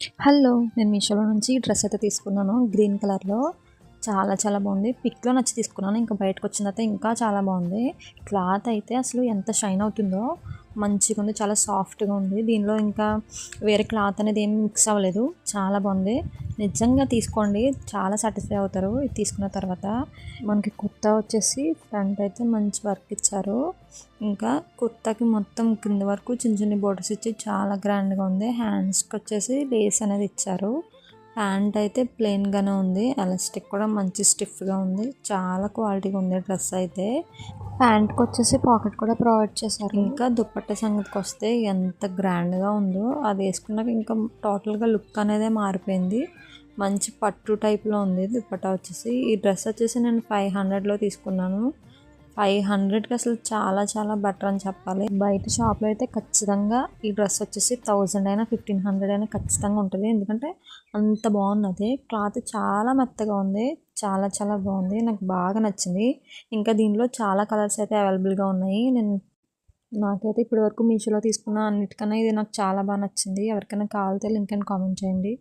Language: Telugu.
హలో! నేను మీషోలో నుంచి ఈ డ్రెస్ అయితే తీసుకున్నాను. గ్రీన్ కలర్‌లో చాలా చాలా బాగుంది. పిక్‌లో నచ్చి తీసుకున్నాను. ఇంకా బయటకొచ్చిన తర్వాత ఇంకా చాలా బాగుంది. క్లాత్ అయితే అసలు ఎంత షైన్ అవుతుందో మంచిగుంది. చాలా సాఫ్ట్‌గా ఉంది. దీనిలో ఇంకా వేరే క్లాత్ అనేది ఏమి మిక్స్ అవ్వలేదు. చాలా బాగుంది. నిజంగా తీసుకోండి. చాలా సాటిస్ఫై అవుతారు ఇది తీసుకున్న తర్వాత. మనకి కుర్తా వచ్చేసి ఫ్రంట్ అయితే మంచి వర్క్ ఇచ్చారు. ఇంకా కుర్తాకి మొత్తం కింద వరకు చిన్న చిన్న బోర్డర్స్ ఇచ్చి చాలా గ్రాండ్గా ఉంది. హ్యాండ్స్కి వచ్చేసి లేస్ అనేది ఇచ్చారు. ప్యాంట్ అయితే ప్లెయిన్గానే ఉంది. ఎలాస్టిక్ కూడా మంచి స్టిఫ్గా ఉంది. చాలా క్వాలిటీగా ఉంది డ్రెస్ అయితే. ప్యాంట్కి వచ్చేసి పాకెట్ కూడా ప్రొవైడ్ చేశారు. ఇంకా దుప్పట్టా సంగతికి వస్తే ఎంత గ్రాండ్గా ఉందో అది వేసుకున్నాక ఇంకా టోటల్గా లుక్ అనేది మారిపోయింది. మంచి పట్టు టైప్లో ఉంది దుప్పట్టా వచ్చేసి. ఈ డ్రెస్ వచ్చేసి నేను 500లో తీసుకున్నాను. 500కి అసలు చాలా చాలా బెటర్ అని చెప్పాలి. బయట షాప్లో అయితే ఖచ్చితంగా ఈ డ్రెస్ వచ్చేసి 1000 అయినా 1500 అయినా ఖచ్చితంగా ఉంటుంది. ఎందుకంటే అంత బాగున్నది. క్లాత్ చాలా మెత్తగా ఉంది. చాలా చాలా బాగుంది. నాకు బాగా నచ్చింది. ఇంకా దీనిలో చాలా కలర్స్ అయితే అవైలబుల్గా ఉన్నాయి. నాకైతే ఇప్పటివరకు మీషోలో తీసుకున్న అన్నిటికన్నా ఇది నాకు చాలా బాగా నచ్చింది. ఎవరికైనా కావాలితే లింక్ అని కామెంట్ చేయండి.